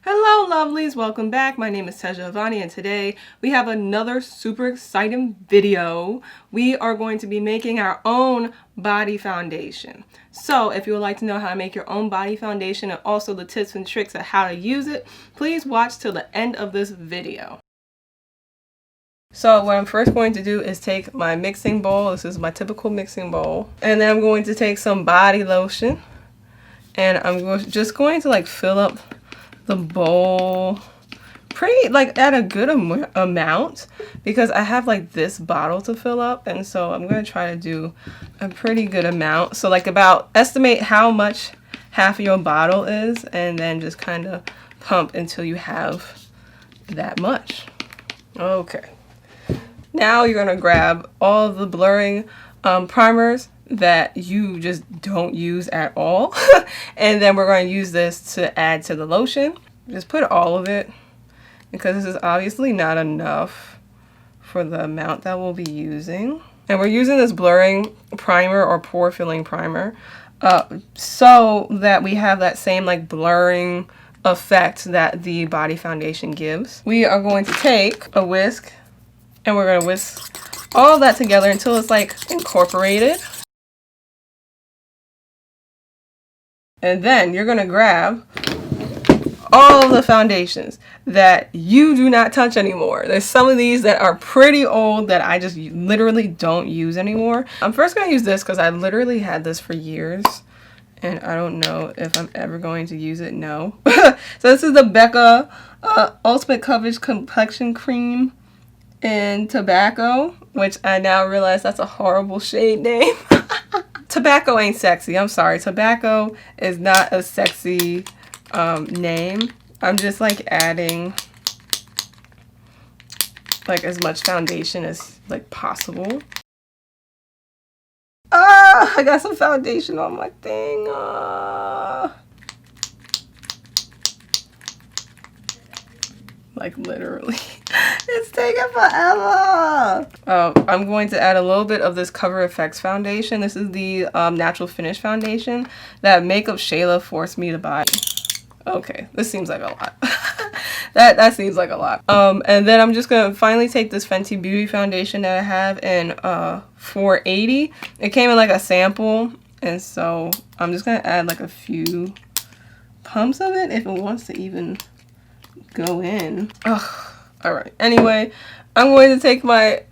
Hello lovelies, welcome back. My name is TEHJA'S and today we have another super exciting video. We are going to be making our own body foundation. So if you would like to know how to make your own body foundation and also the tips and tricks of how to use it, please watch till the end of this video. So what I'm first going to do is take my mixing bowl. This is my typical mixing bowl. And then I'm going to take some body lotion. And I'm just going to like fill up the bowl pretty like at a good amount because I have like this bottle to fill up, and so I'm going to try to do a pretty good amount. So like about estimate how much half of your bottle is and then just kind of pump until you have that much. Okay. Now you're going to grab all of the blurring primers that you just don't use at all. And then we're going to use this to add to the lotion. Just put all of it because this is obviously not enough for the amount that we'll be using. And we're using this blurring primer or pore filling primer so that we have that same like blurring effect that the body foundation gives. We are going to take a whisk and we're going to whisk all of that together until it's like incorporated. And then you're going to grab all of the foundations that you do not touch anymore. There's some of these that are pretty old that I just literally don't use anymore. I'm first going to use this because I literally had this for years. And I don't know if I'm ever going to use it. No. So this is the Becca Ultimate Coverage Complexion Cream in Tobacco, which I now realize that's a horrible shade name. Tobacco ain't sexy. I'm sorry. Tobacco is not a sexy name. I'm just like adding like as much foundation as like possible. I got some foundation on my thing. Like literally. It's taking forever. I'm going to add a little bit of this Cover FX foundation. This is the Natural Finish foundation that Makeup Shayla forced me to buy. Okay, this seems like a lot. that seems like a lot. And then I'm just gonna finally take this Fenty Beauty foundation that I have in 480. It came in like a sample, and so I'm just gonna add like a few pumps of it if it wants to even go in. Ugh. All right. Anyway, I'm going to take my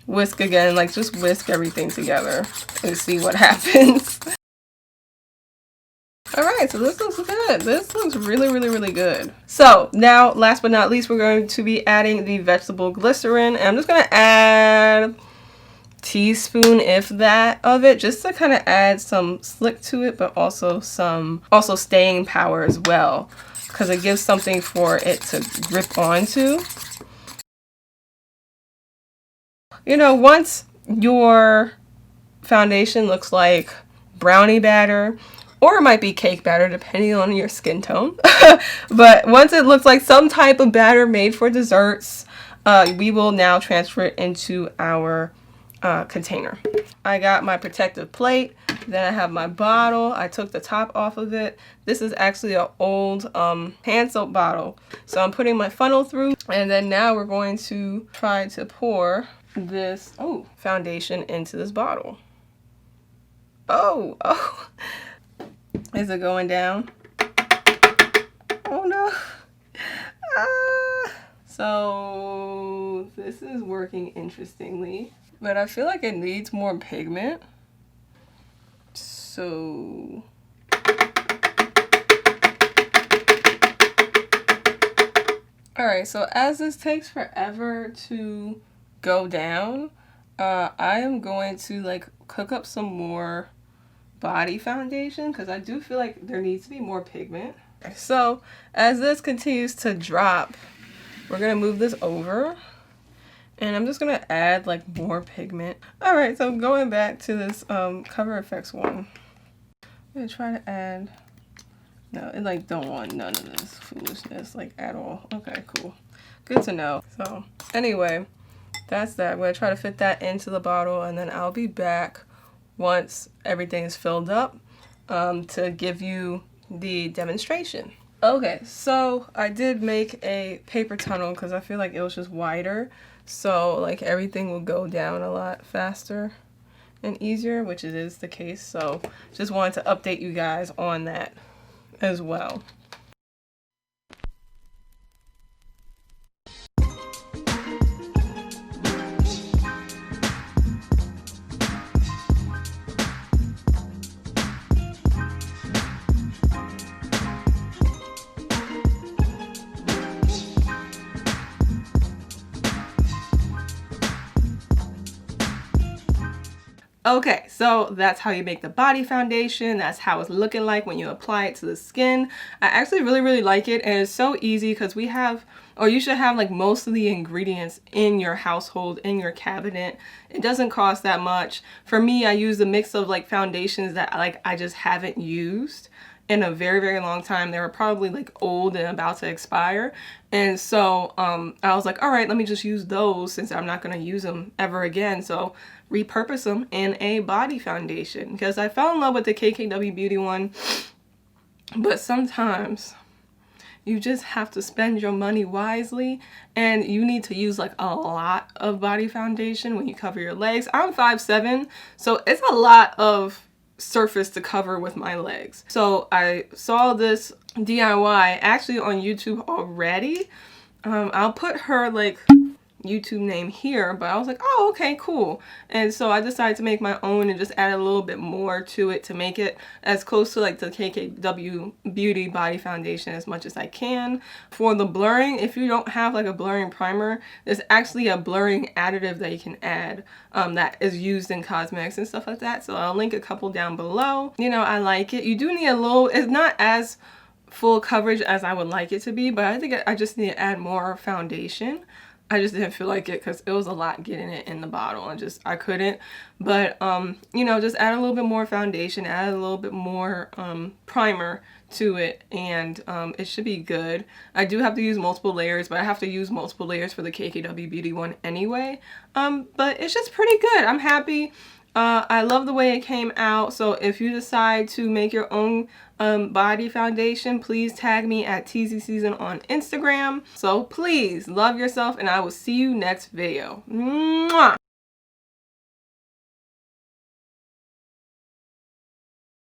whisk again, like just whisk everything together and see what happens. All right, so this looks good. This looks really good. So now, last but not least, we're going to be adding the vegetable glycerin. And I'm just going to add a teaspoon, if that, of it, just to kind of add some slick to it, but also some staying power as well, because it gives something for it to grip onto. You know, once your foundation looks like brownie batter, or it might be cake batter depending on your skin tone. But once it looks like some type of batter made for desserts, we will now transfer it into our container. I got my protective plate. Then I have my bottle. I took the top off of it. This is actually an old hand soap bottle. So I'm putting my funnel through. And then now we're going to try to pour this foundation into this bottle. Oh. Is it going down? Oh no. So this is working interestingly, but I feel like it needs more pigment. So alright, so as this takes forever to go down, I am going to like cook up some more body foundation because I do feel like there needs to be more pigment. So as this continues to drop, we're gonna move this over and I'm just gonna add like more pigment. All right, so going back to this Cover FX one, I'm gonna try to add, no, it like don't want none of this foolishness like at all. Okay, cool, good to know. So anyway, that's that. I'm gonna try to fit that into the bottle and then I'll be back once everything is filled up to give you the demonstration. Okay, so I did make a paper tunnel because I feel like it was just wider, so like everything will go down a lot faster and easier, which it is the case. So just wanted to update you guys on that as well. Okay, so that's how you make the body foundation. That's how it's looking like when you apply it to the skin. I actually really like it, and it's so easy because we have, or you should have, like most of the ingredients in your household, in your cabinet. It doesn't cost that much. For me, I use a mix of like foundations that I just haven't used in a very long time. They were probably like old and about to expire, and so I was like, all right, let me just use those since I'm not going to use them ever again. So repurpose them in a body foundation, because I fell in love with the KKW Beauty one, but sometimes you just have to spend your money wisely, and you need to use like a lot of body foundation when you cover your legs. I'm 5'7", so it's a lot of surface to cover with my legs. So I saw this DIY actually on YouTube already. I'll put her like YouTube name here, but I was like, oh, okay, cool. And so I decided to make my own and just add a little bit more to it to make it as close to like the KKW Beauty Body Foundation as much as I can. For the blurring, if you don't have like a blurring primer, there's actually a blurring additive that you can add that is used in cosmetics and stuff like that. So I'll link a couple down below. You know, I like it. You do need a little, it's not as full coverage as I would like it to be, but I think I just need to add more foundation. I just didn't feel like it because it was a lot getting it in the bottle, and I couldn't. But you know, just add a little bit more foundation, add a little bit more primer to it, and it should be good. I do have to use multiple layers, but I have to use multiple layers for the KKW Beauty one anyway. But it's just pretty good. I'm happy. I love the way it came out. So if you decide to make your own body foundation, please tag me at TZ Season on Instagram. So please love yourself, and I will see you next video. Mwah!